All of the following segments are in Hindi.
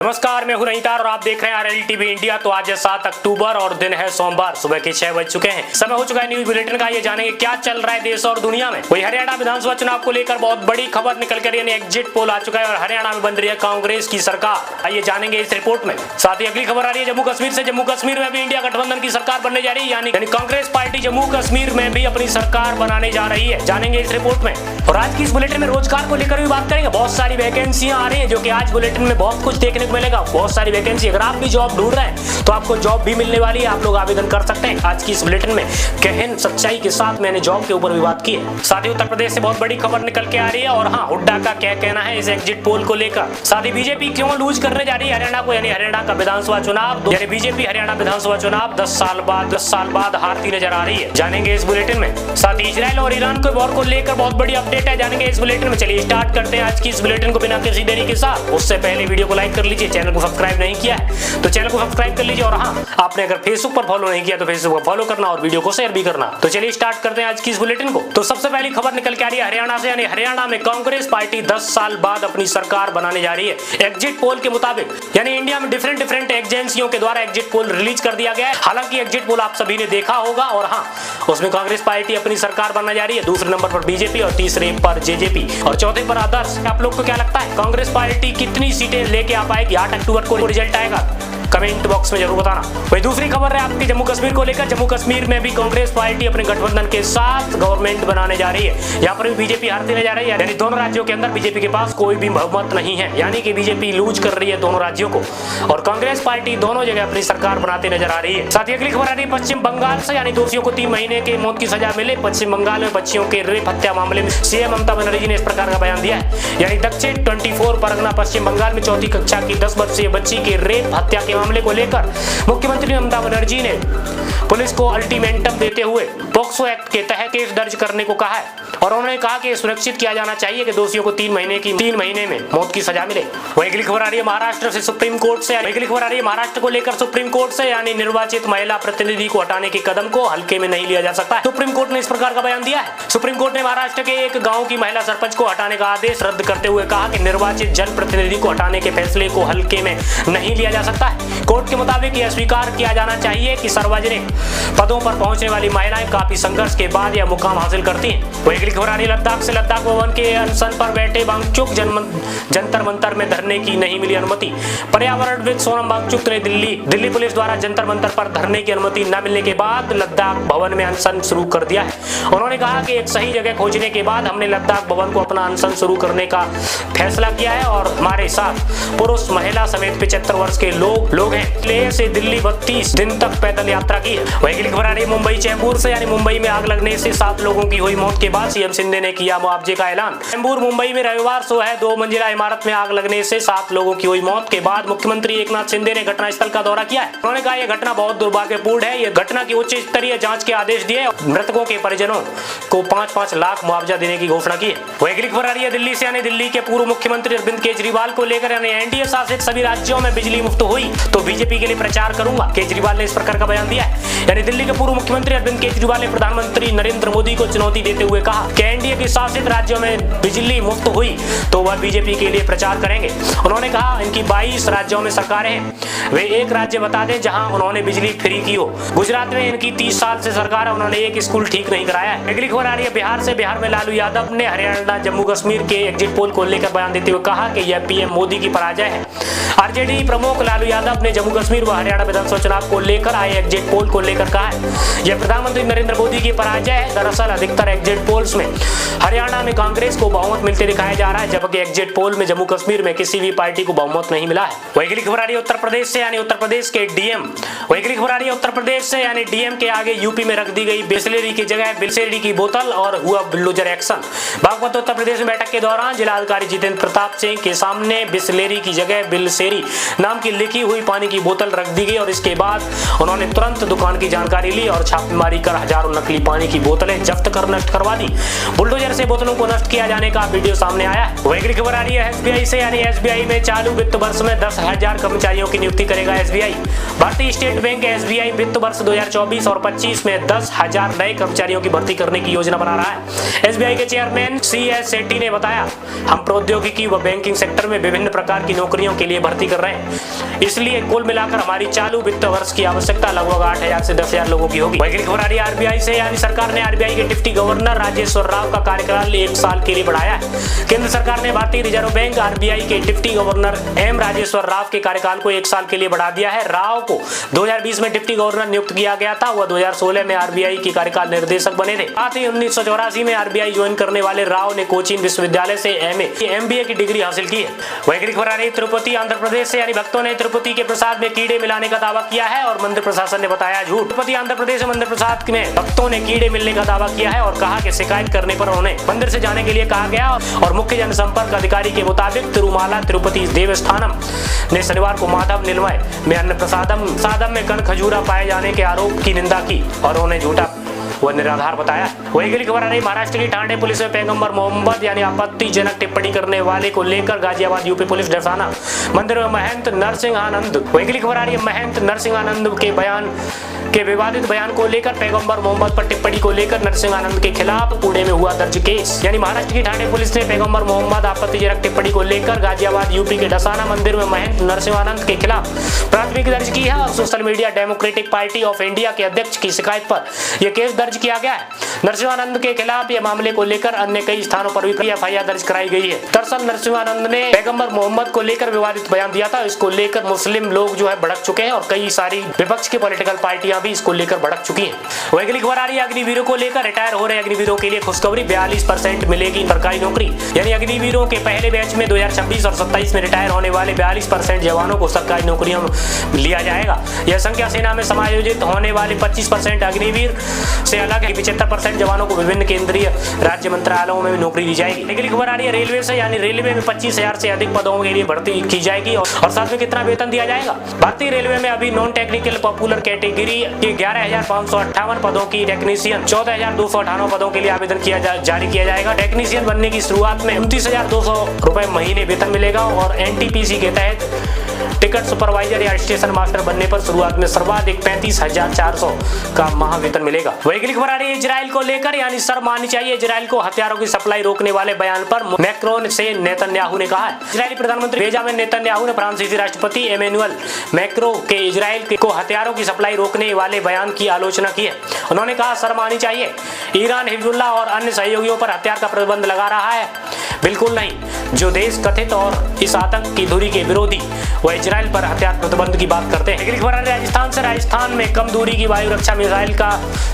नमस्कार, मैं हूं रहीतार और आप देख रहे हैं आरएल टीवी इंडिया। तो आज है 7 अक्टूबर और दिन है सोमवार, सुबह के 6 बज चुके हैं। समय हो चुका है न्यूज बुलेटिन का। ये जानेंगे क्या चल रहा है देश और दुनिया में। वही हरियाणा विधानसभा चुनाव को लेकर बहुत बड़ी खबर निकल कर यानी एग्जिट पोल आ चुका है और हरियाणा में बन रही है कांग्रेस की सरकार। आइए जानेंगे इस रिपोर्ट में। साथ ही अगली खबर आ रही है जम्मू कश्मीर से। जम्मू कश्मीर में भी इंडिया गठबंधन की सरकार बनने जा रही है, यानी कांग्रेस पार्टी जम्मू कश्मीर में भी अपनी सरकार बनाने जा रही है। जानेंगे इस रिपोर्ट में। और आज की इस बुलेटिन में रोजगार को लेकर भी बात करेंगे। बहुत सारी वैकेंसियां आ रही है जो कि आज बुलेटिन में बहुत कुछ देखने को मिलेगा। बहुत सारी वैकेंसी, अगर आप भी जॉब ढूंढ रहे हैं तो आपको जॉब भी मिलने वाली है, आप लोग आवेदन कर सकते हैं। आज की इस बुलेटिन में गहन सच्चाई के साथ मैंने जॉब के ऊपर भी बात की है। साथ ही उत्तर प्रदेश से बहुत बड़ी खबर निकल के आ रही है और हाँ, हुड्डा का क्या कहना है इस एग्जिट पोल को लेकर। साथ ही बीजेपी क्यों लूज करने जा रही है हरियाणा को, यानी हरियाणा का विधानसभा चुनाव, यानी बीजेपी हरियाणा विधानसभा चुनाव 10 साल बाद हारती नजर आ रही है। जानेंगे इस बुलेटिन में। साथ ही इजराइल और ईरान के वॉर को लेकर बहुत बड़ी अपडेट है, जानेंगे इस बुलेटिन में। चलिए स्टार्ट करते हैं आज की इस बुलेटिन को बिना किसी देरी के साथ। उससे पहले वीडियो को लाइक कर लीजिए, चैनल को सब्सक्राइब नहीं किया है तो चैनल को सब्सक्राइब कर लीजिए। और हाँ, आपने अगर फेसबुक पर फॉलो नहीं किया तो फेसबुक पर फॉलो करना और वीडियो को शेयर भी करना। तो चलिए स्टार्ट करते हैं आज की इस बुलेटिन को। तो सबसे पहली खबर निकल के आ रही है हरियाणा से, यानी हरियाणा में कांग्रेस पार्टी 10 साल बाद अपनी सरकार बनाने जा रही है। एग्जिट पोल के मुताबिक, यानी इंडिया में डिफरेंट एजेंसियों के द्वारा एग्जिट पोल रिलीज कर दिया गया है। हालांकि एग्जिट पोल आप सभी ने देखा होगा और हाँ, उसमें कांग्रेस पार्टी अपनी सरकार बनने जा रही है। दूसरे नंबर पर बीजेपी और तीसरे पर जेजेपी और चौथे पर आदर्श। आप लोग को क्या लगता है कांग्रेस पार्टी कितनी सीटें लेके आ पाएगी? 8 अक्टूबर को रिजल्ट आएगा, कमेंट बॉक्स में जरूर बताना। वही दूसरी खबर है आपकी जम्मू कश्मीर को लेकर। जम्मू कश्मीर में भी कांग्रेस पार्टी अपने गठबंधन के साथ गवर्नमेंट बनाने जा रही है। यहाँ पर भी बीजेपी हारती नजर जा रही है, यानी दोनों राज्यों के अंदर बीजेपी के पास कोई भी बहुमत नहीं है, यानी कि बीजेपी लूज कर रही है दोनों राज्यों को और कांग्रेस पार्टी दोनों जगह अपनी सरकार बनाते नजर आ रही है। साथ ही अगली खबर आ रही है पश्चिम बंगाल से, यानी दोषियों को 3 महीने की मौत की सजा मिले। पश्चिम बंगाल में बच्चियों के रेप हत्या मामले में सीएम ममता बनर्जी ने इस प्रकार का बयान दिया है, यानी दक्षिण 24 परगना पश्चिम बंगाल में 4वीं कक्षा की 10 वर्षीय बच्ची के रेप हत्या के मामले को लेकर मुख्यमंत्री ममता बनर्जी ने पुलिस को अल्टीमेटम देते हुए पॉक्सो एक्ट के तहत केस दर्ज करने को कहा है और उन्होंने कहा कि सुनिश्चित किया जाना चाहिए कि दोषियों को 3 महीने में मौत की सजा मिले। वही अगली खबर आ रही है महाराष्ट्र से सुप्रीम कोर्ट से। अगली खबर आ रही है महाराष्ट्र को लेकर सुप्रीम कोर्ट से, यानी निर्वाचित महिला प्रतिनिधि को हटाने के कदम को हल्के में नहीं लिया जा सकता है। सुप्रीम कोर्ट ने इस प्रकार का बयान दिया है। सुप्रीम कोर्ट ने महाराष्ट्र के एक गाँव की महिला सरपंच को हटाने का आदेश रद्द करते हुए कहा कि निर्वाचित जनप्रतिनिधि को हटाने के फैसले को हल्के में नहीं लिया जा सकता है। कोर्ट के मुताबिक यह स्वीकार किया जाना चाहिए कि सार्वजनिक पदों पर पहुंचने वाली महिलाएं काफी संघर्ष के बाद यह मुकाम हासिल करती हैं। वही अगली खबर आ रही है लद्दाख से। लद्दाख भवन के अनशन पर बैठे वांगचुक जंतर मंतर में धरने की नहीं मिली अनुमति। पर्यावरणविद सोनम वांगचुक ने दिल्ली पुलिस द्वारा जंतर मंतर पर धरने की अनुमति न मिलने के बाद लद्दाख भवन में अनशन शुरू कर दिया है। उन्होंने कहा कि एक सही जगह खोजने के बाद हमने लद्दाख भवन को अपना अनशन शुरू करने का फैसला किया है और हमारे साथ पुरुष महिला समेत 75 वर्ष के लोग हैं। लेह से दिल्ली 32 दिन तक पैदल यात्रा की है। वही अगली खबर आ रही है मुंबई चैंबूर से, यानी मुंबई में आग लगने से 7 लोगों की हुई मौत के बाद सीएम शिंदे ने किया मुआवजे का ऐलान। चैंबूर मुंबई में रविवार सुबह 2 मंजिला इमारत में आग लगने से 7 लोगों की हुई मौत के बाद मुख्यमंत्री एकनाथ शिंदे ने घटनास्थल का दौरा किया है। उन्होंने कहा यह घटना बहुत दुर्भाग्यपूर्ण है। यह घटना की उच्च स्तरीय जांच के आदेश दिए। मृतकों के परिजनों को 5-5 लाख मुआवजा देने की घोषणा की है। वही अगली खबर आ रही है दिल्ली से, यानी दिल्ली के पूर्व मुख्यमंत्री अरविंद केजरीवाल को लेकर, यानी एनडीए शासित सभी राज्यों में बिजली मुफ्त हुई तो बीजेपी के लिए प्रचार करूंगा। केजरीवाल ने इस प्रकार का बयान दिया है, यानी दिल्ली के पूर्व मुख्यमंत्री अरविंद केजरीवाल ने प्रधानमंत्री नरेंद्र मोदी को चुनौती देते हुए कहा कि एनडीए के शासित राज्यों में बिजली मुफ्त हुई तो वह बीजेपी के लिए प्रचार करेंगे। उन्होंने कहा इनकी 22 राज्यों में सरकारें हैं, वे एक राज्य बता दें जहां उन्होंने बिजली फ्री की हो। गुजरात में इनकी 30 साल से सरकार है, उन्होंने एक स्कूल ठीक नहीं कराया है। अगली खबर आ रही है बिहार से। बिहार में लालू यादव ने हरियाणा जम्मू कश्मीर के एग्जिट पोल को लेकर बयान देते हुए कहा कि यह पीएम मोदी की पराजय है। आरजेडी प्रमुख लालू यादव ने जम्मू कश्मीर व हरियाणा विधानसभा चुनाव को लेकर आए एग्जिट पोल को लेकर कहा है यह प्रधानमंत्री नरेंद्र मोदी की पराजय है। दरअसल अधिकतर एग्जिट पोल्स में हरियाणा में कांग्रेस को बहुमत मिलते दिखाया जा रहा है, जबकि एग्जिट पोल में जम्मू कश्मीर में किसी भी पार्टी को बहुमत नहीं मिला है। वही अगली खबर आ रही है उत्तर प्रदेश से, यानी उत्तर प्रदेश के डीएम। वही अगली खबर आ रही है उत्तर प्रदेश से, यानी डीएम के आगे यूपी में रख दी गई बिस्लेरी की जगह बिल्सेरी की बोतल और हुआ बुलडोजर एक्शन। बागपत उत्तर प्रदेश में बैठक के दौरान जिलाधिकारी जितेंद्र प्रताप सिंह के सामने बिस्लेरी की जगह बिल्सेरी नाम की लिखी हुई हुई पानी की बोतल रख दी गई और इसके बाद उन्होंने तुरंत दुकान की जानकारी ली और छापेमारी कर हजारों नकली पानी की बोतलें जब्त कर नष्ट करवा दी। बुलडोजर से बोतलों को नष्ट किया जाने का वीडियो सामने आया है। वही अगली खबर आ रही है एसबीआई से, यानी एसबीआई में चालू वित्त वर्ष में 10,000 कर्मचारियों की नियुक्ति करेगा एसबीआई। भारतीय स्टेट बैंक एसबीआई वित्त वर्ष 2024 और 25 में 10,000 नए कर्मचारियों की भर्ती करने की योजना बना रहा है। एसबीआई के चेयरमैन CS सेठी ने बताया, हम प्रौद्योगिकी व बैंकिंग सेक्टर में विभिन्न प्रकार की नौकरियों के लिए भर्ती कर रहे हैं, इसलिए कुल मिलाकर हमारी चालू वित्त वर्ष की आवश्यकता लगभग 8,000 से 10,000 लोगों की होगी। वही खबर आ रही है आरबीआई से, यानी सरकार ने आरबीआई के डिप्टी गवर्नर राजेश्वर राव का कार्यकाल 1 साल के लिए बढ़ाया है। केंद्र सरकार ने भारतीय रिजर्व बैंक आरबीआई के deputy governor M Rajeshwar Rao के कार्यकाल को 1 साल के लिए बढ़ा दिया है। राव को 2020 में डिप्टी गवर्नर नियुक्त किया गया था। वह 2016 में आरबीआई के कार्यकाल निर्देशक बने थे। साथ ही 1984 में आरबीआई ज्वाइन करने वाले राव ने कोचीन विश्वविद्यालय से MBA की डिग्री हासिल की है। वही अगली खबर आ रही है तिरुपति आंध्र प्रदेश से, यानी भक्तों ने तिरुपति के प्रसाद में कीड़े मिलाने का दावा किया है और मंदिर प्रशासन ने बताया झूठ। तिरुपति आंध्र प्रदेश मंदिर प्रसाद में भक्तों ने कीड़े मिलने का दावा किया है और कहा कि शिकायत करने पर उन्हें मंदिर से जाने के लिए कहा गया और मुख्य जनसंपर्क अधिकारी के मुताबिक तिरुमाला तिरुपति देवस्थानम ने शनिवार को माधव निलमय में अन्न प्रसादम में कण खजूरा पाए जाने के आरोप की निंदा की और उन्हें झूठा व निराधार बताया। वही अगली खबर आ रही महाराष्ट्र की ठाणे पुलिस में पैगंबर मोहम्मद यानी आपत्तिजनक टिप्पणी करने वाले को लेकर गाजियाबाद यूपी पुलिस डसाना मंदिर में महंत नरसिंहानंद। वही अगली खबर आ रही है महंत नरसिंहानंद के विवादित बयान को लेकर पैगंबर मोहम्मद पर टिप्पणी को लेकर नरसिंहानंद के खिलाफ पुणे में हुआ दर्ज केस। यानी महाराष्ट्र की ठाणे पुलिस ने पैगंबर मोहम्मद आपत्तिजनक टिप्पणी को लेकर गाजियाबाद यूपी के डसाना मंदिर में महंत नरसिंहानंद के खिलाफ प्राथमिकी दर्ज की है और social media democratic party of India के अध्यक्ष की शिकायत पर यह केस दर्ज किया गया है। नरसिंहानंद के खिलाफ यह मामले को लेकर अन्य कई स्थानों पर भी FIR दर्ज कराई गई है। दरअसल नरसिंहानंद ने पैगंबर मोहम्मद को लेकर विवादित बयान दिया था। इसको लेकर मुस्लिम लोग जो है भड़क चुके हैं और कई सारी विपक्ष की पॉलिटिकल पार्टियां भी इसको लेकर भड़क चुकी हैं। वही अगली खबर आ रही है अग्निवीरों को लेकर, रिटायर हो रहे अग्निवीरों के लिए खुशखबरी, 42% मिलेगी सरकारी नौकरी। यानी अग्निवीरों के पहले बैच में 2026 और 27 में रिटायर होने वाले 42% जवानों को सरकारी नौकरियों में लिया जाएगा। यह संख्या सेना में समायोजित होने वाले 25% अग्निवीर से अलग है। 75% जवानों को विभिन्न केंद्रीय राज्य मंत्रालयों में भी नौकरी दी जाएगी। अगली खबर आ रही है रेलवे से, यानी रेलवे में 25,000 से अधिक पदों के लिए भर्ती की जाएगी और साथ में कितना वेतन दिया जाएगा। भारतीय रेलवे में अभी नॉन टेक्निकल पॉपुलर कैटेगरी के 11,558 पदों की टेक्नीशियन 14,298 पदों के लिए आवेदन जारी किया जाएगा। टेक्नीशियन बनने की शुरुआत में 29,200 रुपए महीने वेतन मिलेगा और NTPC के तहत टिकट सुपरवाइजर या स्टेशन मास्टर बनने पर शुरुआत में सर्वाधिक 35,400 का माह वेतन मिलेगा। वही अगली खबर आ रही है इजराइल को लेकर, यानी शर्म आनी चाहिए इजराइल को हथियारों की सप्लाई रोकने वाले बयान पर मैक्रोन से नेतन्याहू ने कहा है। इजरायली प्रधानमंत्री बेंजामिन नेतन्याहू ने फ्रांसीसी राष्ट्रपति इमैनुअल मैक्रों के इजराइल को हथियारों की सप्लाई रोकने वाले बयान की आलोचना की है। उन्होंने कहा शर्म आनी चाहिए, ईरान हिजबुल्लाह और अन्य सहयोगियों पर हथियार का प्रतिबंध लगा रहा है। बिल्कुल नहीं, जो देश कथित और इस आतंक की दूरी के विरोधी वह इजराइल पर हथियार प्रतिबंध की बात करते हैं। अगली खबर है राजस्थान से, राजस्थान में कम दूरी की वायु रक्षा मिसाइल का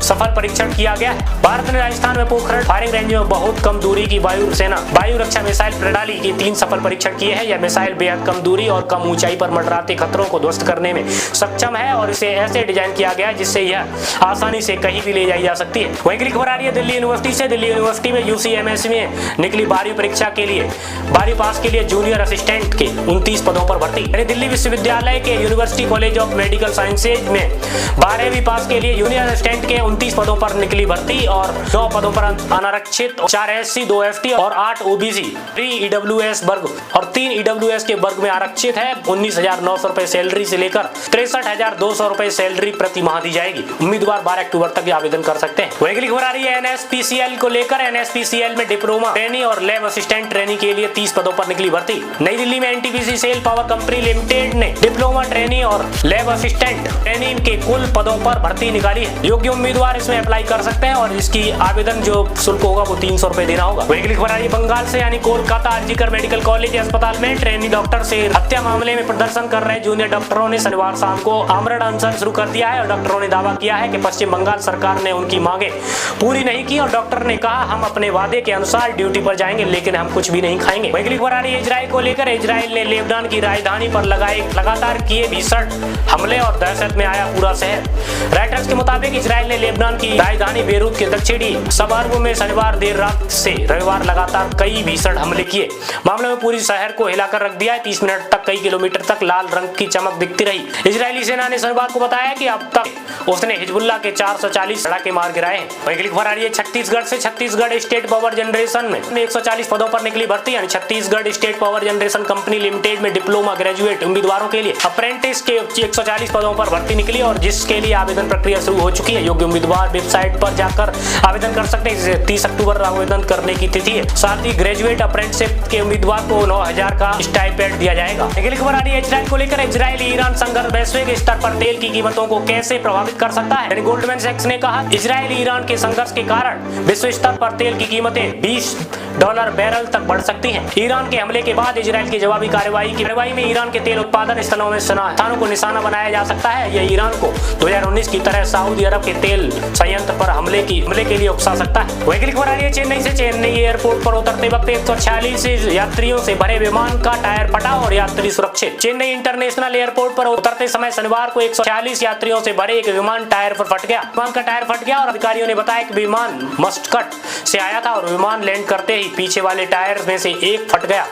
सफल परीक्षण किया गया है। भारत ने राजस्थान में पोखरण फायरिंग रेंज में बहुत कम दूरी की वायु रक्षा मिसाइल प्रणाली के 3 सफल परीक्षण किए हैं। यह मिसाइल बेहद कम दूरी और कम ऊंचाई पर मंडराते खतरों को ध्वस्त करने में सक्षम है और इसे ऐसे डिजाइन किया गया है जिससे यह आसानी से कहीं भी ले जाई जा सकती है। वही अगली खबर आ रही है दिल्ली यूनिवर्सिटी से, दिल्ली यूनिवर्सिटी में UCMS में निकली 12वीं परीक्षा के लिए 12वीं पास के लिए जूनियर असिस्टेंट के 29 पदों पर भर्ती। यानी दिल्ली विश्वविद्यालय के university college of medical sciences में 12वीं पास के लिए जूनियर असिस्टेंट के 29 पदों पर निकली भर्ती और 9 पदों पर अनारक्षित, 4 SC, 2 FT और 8 OBC, 3 EWS वर्ग और 3 EWS के वर्ग में आरक्षित है। 19,900 रुपए सैलरी से लेकर 63,200 रुपए सैलरी प्रति माह दी जाएगी। उम्मीदवार 12 अक्टूबर तक आवेदन कर सकते हैं। वही अगली खबर आ रही है NSPCL को लेकर, NSPCL में डिप्लोमा ट्रेनी और लैब असिस्टेंट ट्रेनी के लिए 30 पदों पर निकली भर्ती। नई दिल्ली में NTPC SAIL power company limited ने डिप्लोमा ट्रेनी और लैब असिस्टेंट ट्रेनी के कुल पदों पर भर्ती निकाली है। योग्य उम्मीदवार इसमें अप्लाई कर सकते हैं और इसकी आवेदन जो शुल्क होगा वो 300 रुपए देना होगा। वही अगली खबर आ रही है बंगाल से, यानी कोलकाता आरजीकर मेडिकल कॉलेज अस्पताल में ट्रेनी डॉक्टर से हत्या मामले में प्रदर्शन कर रहे जूनियर डॉक्टरों ने शनिवार शाम को आमरण अनशन शुरू कर दिया है और डॉक्टरों ने दावा किया है कि पश्चिम बंगाल सरकार ने उनकी मांगे पूरी नहीं की और डॉक्टर ने कहा हम अपने वादे के अनुसार ड्यूटी पर जाएंगे लेकिन लेकिन हम कुछ भी नहीं खाएंगे। वही खबर आ रही है इजराइल को लेकर। इजराइल ने लेबनान की राजधानी पर लगाए लगातार किए भीषण हमले और दहशत में आया पूरा शहर। राइटर्स के मुताबिक इजराइल ने लेबनान की राजधानी बेरूत के दक्षिणी सबअर्ब में शनिवार देर रात से रविवार लगातार कई भीषण हमले किए। मामले में पूरी शहर को हिलाकर रख दिया है। 30 मिनट तक कई किलोमीटर तक लाल रंग की चमक दिखती रही। इजरायली सेना ने शनिवार को बताया कि अब तक उसने हिजबुल्लाह के 440 लड़ाके मार गिराए हैं। वही खबर आ रही है छत्तीसगढ़ से। छत्तीसगढ़ स्टेट पावर जनरेशन में 140 पदों पर निकली भर्ती। यानी Chhattisgarh state power generation company limited में डिप्लोमा ग्रेजुएट उम्मीदवारों के लिए अप्रेंटिस के 140 पदों पर भर्ती निकली और जिसके लिए आवेदन प्रक्रिया शुरू हो चुकी है। योग्य उम्मीदवार वेबसाइट पर जाकर आवेदन कर सकते हैं। 30 अक्टूबर आवेदन करने की तिथि है। साथ ही ग्रेजुएट अप्रेंटिसशिप के उम्मीदवार को 9,000 का स्टाइपेंड दिया जाएगा। अगली खबर आ रही है इजराइल को लेकर। इजराइल ईरान संघर्ष वैश्विक स्तर पर तेल की कीमतों को कैसे प्रभावित कर सकता है। गोल्डमैन सैक्स ने कहा इजराइल ईरान के संघर्ष के कारण विश्व स्तर पर तेल की कीमतें $20 बैरल तक बढ़ सकती हैं। ईरान के हमले के बाद इजराइल की जवाबी कार्रवाई में ईरान के तेल उत्पादन स्थलों में स्थानों को निशाना बनाया जा सकता है। यह ईरान को 2019 की तरह सऊदी अरब के तेल संयंत्र पर हमले के लिए उकसा सकता है। वही खबर आ रही है चेन्नई से। चेन्नई एयरपोर्ट पर उतरते वक्त 146 यात्रियों से भरे विमान का टायर फटा और यात्री सुरक्षित। चेन्नई इंटरनेशनल एयरपोर्ट पर उतरते समय शनिवार को 146 यात्रियों से भरे एक विमान टायर पर फट गया। विमान का टायर फट गया और अधिकारियों ने बताया कि विमान मस्कट से आया था और विमान लैंड करते ही पीछे वाले टायर में से एक फट गया।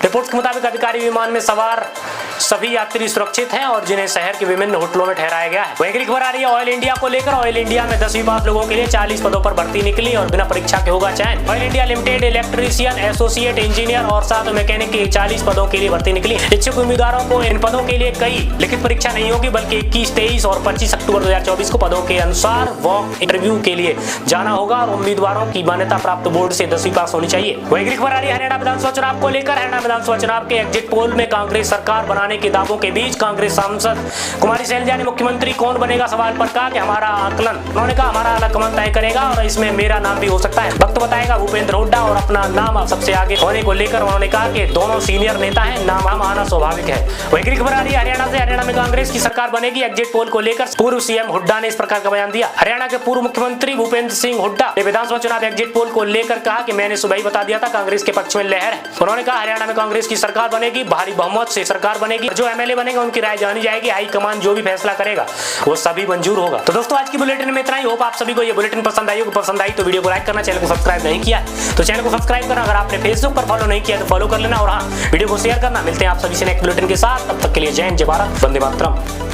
रिपोर्ट्स के मुताबिक अधिकारी विमान में सवार सभी यात्री सुरक्षित हैं और जिन्हें शहर के विभिन्न होटलों में ठहराया गया है। वही खबर आ रही है ऑयल इंडिया को लेकर। ऑयल इंडिया में 10वीं पास लोगों के लिए 40 पदों पर भर्ती निकली और बिना परीक्षा के होगा चयन। Oil India limited electrician, associate engineer और साथ मैकेनिक के 40 पदों के लिए भर्ती निकली। इच्छुक उम्मीदवारों को इन पदों के लिए कई लिखित परीक्षा नहीं होगी बल्कि 21, 23 और 25 अक्टूबर 2024 को पदों के अनुसार वॉक इंटरव्यू के लिए जाना होगा और उम्मीदवारों की मान्यता प्राप्त बोर्ड से 10वीं पास होनी चाहिए। वही खबर आ रही है हरियाणा विधानसभा चुनाव को लेकर। हरियाणा विधानसभा चुनाव के एग्जिट पोल में कांग्रेस सरकार बनाने के दावों के बीच कांग्रेस सांसद कुमारी शैलजा ने मुख्यमंत्री कौन बनेगा सवाल पर कहा कि हमारा आकलन, उन्होंने कहा हमारा आकलन तय करेगा और इसमें मेरा नाम भी हो सकता है। वक्त बताएगा। भूपेंद्र हुड्डा और अपना नाम सबसे आगे होने को लेकर उन्होंने कहा कि दोनों सीनियर नेता हैं, नाम आना स्वाभाविक है। वही खबर आ रही है हरियाणा से। हरियाणा में कांग्रेस की सरकार बनेगी। एग्जिट पोल को लेकर पूर्व सीएम हुड्डा ने इस प्रकार का बयान दिया। हरियाणा के पूर्व मुख्यमंत्री भूपेंद्र सिंह हुड्डा ने विधानसभा चुनाव एग्जिट पोल को लेकर कहा कि मैंने सुबह ही बता दिया था कांग्रेस के पक्ष में लहर है। उन्होंने कहा हरियाणा में कांग्रेस की सरकार बनेगी, भारी बहुमत से सरकार बनेगी। जो एमएलए बनेंगे उनकी राय जानी जाएगी। हाईकमान जो भी फैसला करेगा वो सभी मंजूर होगा। तो दोस्तों आज की बुलेटिन में इतना ही। होप आप सभी को ये बुलेटिन पसंद आई। पसंद आई तो वीडियो को लाइक करना, चैनल को सब्सक्राइब नहीं किया तो चैनल को सब्सक्राइब करना। अगर आपने फेसबुक पर फॉलो नहीं किया तो फॉलो कर लेना और हाँ वीडियो को शेयर करना। मिलते हैं आप सभी से नेक्स्ट बुलेटिन के साथ। तब तक के लिए जय हिंद, जय भारत, वंदे मातरम।